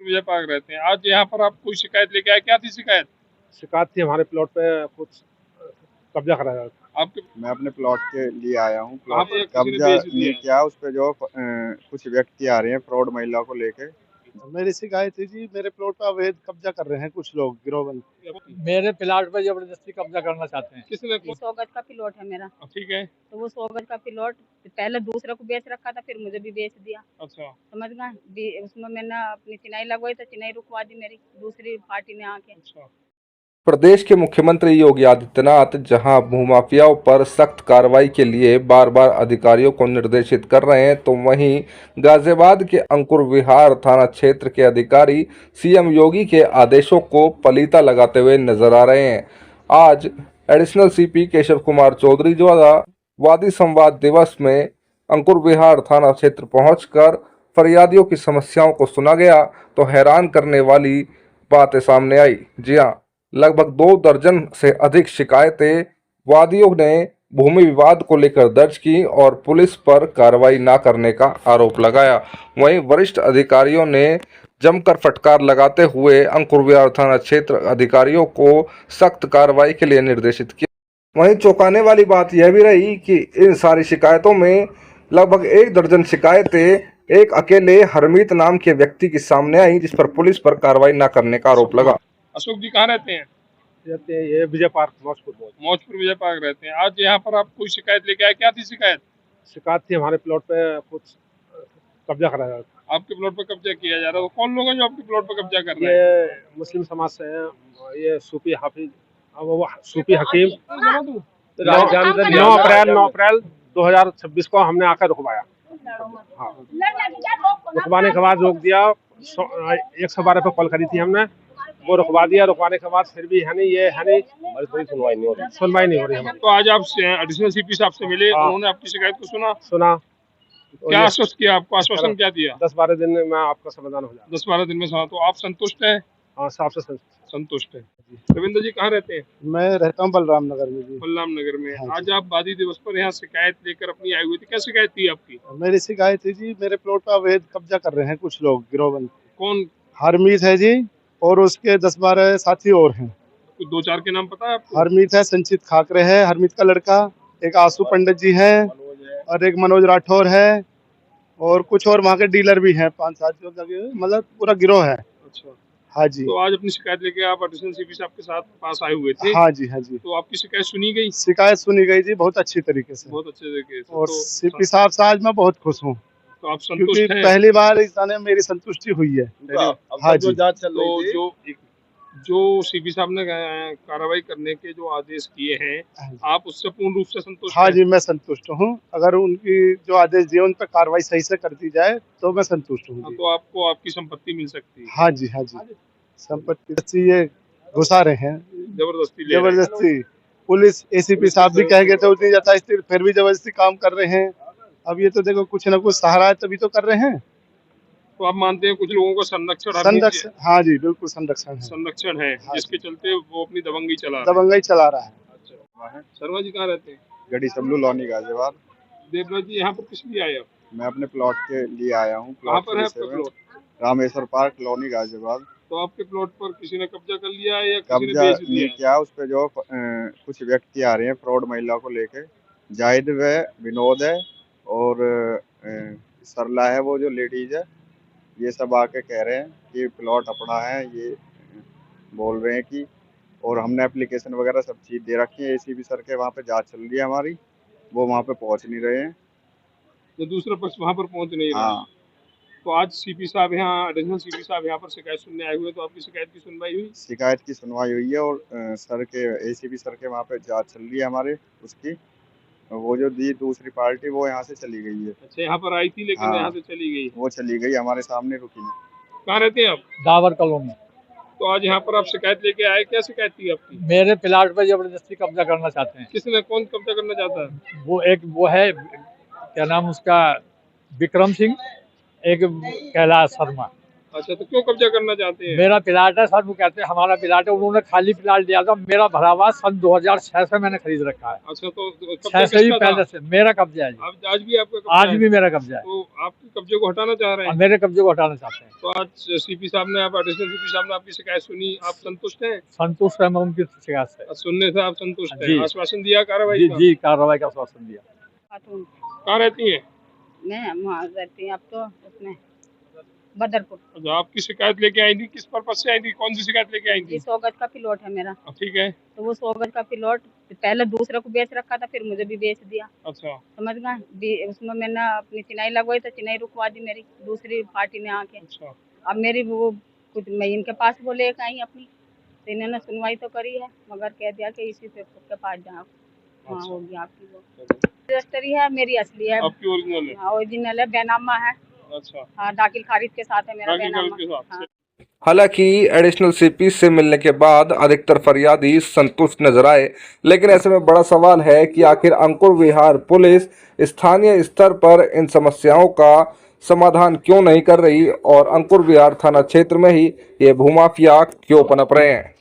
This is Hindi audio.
विजय पार्क रहते हैं। आज यहाँ पर आप कोई शिकायत लेके आए, क्या थी शिकायत? शिकायत थी हमारे प्लॉट पे कुछ कब्जा कराया था। आपके मैं अपने प्लॉट के लिए आया हूँ। कहाँ प्लॉट पे किसी ने कब्जा बेच दिया नहीं है? किया, उस पे जो कुछ व्यक्ति आ रहे हैं फ्रॉड महिला को लेके। मेरी शिकायत थी जी, मेरे प्लॉट पे अवैध कब्जा कर रहे हैं कुछ लोग गिरोहबंद। मेरे प्लाट पे जबरदस्ती कब्जा करना चाहते हैं। किसने? 100 गज का प्लॉट है मेरा, ठीक है। तो वो 100 गज का प्लॉट पहले दूसरे को बेच रखा था, फिर मुझे भी बेच दिया। अच्छा, समझ गए? उसमें मैंने अपनी चिनाई लगवाई तो चिनाई रुकवा दी मेरी दूसरी पार्टी ने आके। अच्छा। प्रदेश के मुख्यमंत्री योगी आदित्यनाथ जहां भूमाफियाओं पर सख्त कार्रवाई के लिए बार बार अधिकारियों को निर्देशित कर रहे हैं, तो वहीं गाजियाबाद के अंकुर विहार थाना क्षेत्र के अधिकारी सीएम योगी के आदेशों को पलीता लगाते हुए नजर आ रहे हैं। आज एडिशनल सीपी केशव कुमार चौधरी द्वारा वादी संवाद दिवस में अंकुर विहार थाना क्षेत्र पहुंचकर फरियादियों की समस्याओं को सुना गया, तो हैरान करने वाली बातें सामने आई। जी हाँ, लगभग 2 दर्जन से अधिक शिकायतें वादियों ने भूमि विवाद को लेकर दर्ज की और पुलिस पर कार्रवाई न करने का आरोप लगाया। वहीं वरिष्ठ अधिकारियों ने जमकर फटकार लगाते हुए अंकुर विहार थाना क्षेत्र अधिकारियों को सख्त कार्रवाई के लिए निर्देशित किया। वहीं चौंकाने वाली बात यह भी रही कि इन सारी शिकायतों में लगभग 1 दर्जन शिकायतें एक अकेले हरमीत नाम के व्यक्ति के सामने आई, जिस पर पुलिस पर कार्रवाई न करने का आरोप लगा। अशोक जी कहाँ रहते हैं? रहते हैं ये विजय पार्क मौजपुर। मौजपुर विजय पार्क रहते हैं। आज यहाँ पर आप कोई शिकायत लेके आए, क्या थी शिकायत? शिकायत थी हमारे प्लॉट पे कुछ कब्जा कराया था। आपके प्लॉट पर कब्जा किया जा रहा है, तो कौन लोग हैं जो आपके प्लॉट पर कब्जा कर रहे हैं? ये मुस्लिम समाज से हैं, ये सूफी हाफिज, वो सूफी हकीम। 9 अप्रैल 2026 को हमने आकर रुकवाया। हाँ, रुकवाने के बाद रोक दिया। 112 पे कॉल करी थी हमने, वो रुकवा दिया। रुकवाने के बाद फिर भी है नहीं, ये है नहीं, हमारी कोई सुनवाई नहीं हो रही हमारी। तो आज आप एडिशनल सीपी साहब से मिले, हाँ। उन्होंने आपकी शिकायत को सुना। तो क्या आश्वस्त किया आपको? आश्वासन क्या दिया? 10-12 दिन में आपका समाधान हो जाए। 10-12 दिन में सुना। तो आप संतुष्ट हैं? हाँ, साफ से संतुष्ट है। रविंद्र जी कहाँ रहते हैं? मैं रहता हूँ बलराम नगर में जी। बलराम नगर में। हाँ, आज आप वादी दिवस पर यहाँ शिकायत लेकर अपनी आई हुई थी, क्या शिकायत थी आपकी? मेरी शिकायत है जी, मेरे प्लॉट पर अवैध कब्जा कर रहे हैं कुछ लोग गिरोहबंद। कौन? हरमीत है जी, और उसके 10-12 साथी और हैं। कुछ 2-4 के नाम पता है आपको? हरमीत है, संचित खाकरे है, हरमीत का लड़का, एक आशु पंडित जी है, और एक मनोज राठौर है, और कुछ और वहाँ के डीलर भी हैं, 5-7 जो लगे हुए, मतलब पूरा गिरोह है। अच्छा। हाँ जी। तो आज अपनी शिकायत लेके आप एडिशनल सीपी साहब के साथ पास आए हुए थे? हाँ जी, हाँ जी। तो आपकी शिकायत सुनी गई? शिकायत सुनी गई जी, बहुत अच्छी तरीके से। बहुत अच्छे तरीके से। और तो सीपी साहब से आज मैं बहुत खुश हूँ, तो आप क्योंकि संतुष्ट हैं? पहली बार इस थाने में मेरी संतुष्टि हुई है। हाँ जी। तो जो सीपी साहब ने कार्रवाई करने के जो आदेश किए हैं, आप उससे पूर्ण रूप से संतुष्ट हाँ हैं? जी, मैं संतुष्ट हूँ। अगर उनकी जो आदेश दिए उन पर कार्रवाई सही से कर दी जाए तो मैं संतुष्ट हूँ जी। तो आपको आपकी संपत्ति मिल सकती है? हाँ जी, हाँ जी। संपत्ति ये घुसा रहे हैं जबरदस्ती। पुलिस एसीपी साहब भी कह गए थे उतनी जबरदस्ती, फिर भी जबरदस्ती काम कर रहे हैं। अब ये तो देखो कुछ ना कुछ सहारा है तभी तो कर रहे हैं। तो आप मानते हैं कुछ लोगों का संरक्षण, हाँ जी बिल्कुल संरक्षण है, हाँ जिसके चलते वो अपनी दबंगई चला रहा है। अच्छा। शर्मा जी कहाँ रहते हैं? गढ़ी सबलू लॉनी गाजियाबाद। देवराज जी यहाँ पर किस लिए आए आप? मैं अपने प्लॉट के लिए आया हूँ। कहाँ पर है आपका प्लॉट? रामेश्वर पार्क लॉनी गाजियाबाद। तो आपके प्लॉट पर किसी ने कब्जा कर लिया है या किसी ने कब्जा बेच नहीं दिया? किया, उस पे जो कुछ व्यक्ति आ रहे हैं फ्रॉड महिला को लेके। जाहिद व विनोद है, और सरला है, वो जो लेडीज है, ये सब आके कह रहे हैं कि प्लॉट अपना है, ये बोल रहे हैं कि, और हमने एप्लीकेशन वगैरह सब चीज़ दे रखी है। एसीपी सर के वहाँ पे जांच चल रही है हमारी, वो वहाँ पे पहुँच नहीं रहे हैं। तो दूसरा पक्ष वहाँ पर पहुँच नहीं रहा। हाँ। तो आज सीपी साहब यहाँ, एडिशनल सीपी साहब यहाँ पर शिकायत सुनने आए हुए, तो आपकी शिकायत की सुनवाई हुई? शिकायत की सुनवाई हुई है, और सर के एसीपी सर के वहाँ पे जांच चल रही है हमारे उसकी। वो जो दी दूसरी पार्टी वो यहाँ से चली गई है। अच्छा, यहाँ पर आई थी लेकिन हाँ। यहाँ से चली गई? वो चली गई, हमारे सामने रुकी नहीं। कहाँ रहते हैं आप? डाबर कॉलोनी। तो आज यहाँ पर आप शिकायत लेके आए, क्या शिकायत थी आपकी? मेरे प्लाट पे जबरदस्ती कब्जा करना चाहते हैं। किसने? कौन कब्जा करना चाहता है? वो है, क्या नाम उसका, विक्रम सिंह, एक कैलाश शर्मा। अच्छा, तो क्यों कब्जा करना चाहते हैं? मेरा प्लाट है सर, वो कहते हैं हमारा प्लाट है, उन्होंने खाली प्लाट दिया था, मेरा भरा हुआ सन 2006 से मैंने खरीद रखा है। अच्छा, तो 6 कब्जा से ही किसका था? पहले से मेरा कब्जा है जी। आज भी आपका कब्जा आज है? भी मेरा कब्जा है। तो आपके कब्जे को हटाना चाह रहे हैं? मेरे कब्जे को हटाना चाहते हैं। तो आज सीपी साहब ने, आप एडिशनल सीपी साहब ने आपकी शिकायत सुनी, आप संतुष्ट हैं? संतुष्ट है मैं उनकी शिकायत से। सुनने से आप संतुष्ट हैं? जी। आश्वासन दिया कार्रवाई जी का? जी, कार्रवाई का आश्वासन दिया। खातून कहाँ रहती हैं? मैं वहाँ रहती हूँ, अब तो उसमें बदरपुर। अच्छा, आपकी शिकायत लेके आई थी, किस पर्पज से आई थी, कौन सी शिकायत लेके आई थी? जी 100 गज का प्लॉट है मेरा, ठीक है। तो वो 100 गज का प्लॉट पहले दूसरे को बेच रखा था, फिर मुझे भी बेच दिया। अच्छा, समझ गए? उसमें मैंने अपनी चिनाई लगवाई तो चिनाई रुकवा दी मेरी दूसरी पार्टी ने आके। अच्छा। अब मेरी वो कुछ मैं इनके पास वो लेकर आई अपनी, तो इन्होंने सुनवाई तो करी है, मगर कह दिया कि इसी पे के पास जाओ, वहाँ होगी आपकी वो रजिस्ट्री है, मेरी असली है, आपकी ओरिजिनल है? हाँ ओरिजिनल है, बैनामा है। अच्छा, हाँ, दाखिल खारिज के साथ है मेरा बाकी बैनामा। के साथ। हाँ। हालांकि एडिशनल सीपी से मिलने के बाद अधिकतर फरियादी संतुष्ट नजर आए, लेकिन ऐसे में बड़ा सवाल है कि आखिर अंकुर विहार पुलिस स्थानीय स्तर पर इन समस्याओं का समाधान क्यों नहीं कर रही और अंकुर विहार थाना क्षेत्र में ही ये भूमाफिया क्यों पनप रहे हैं।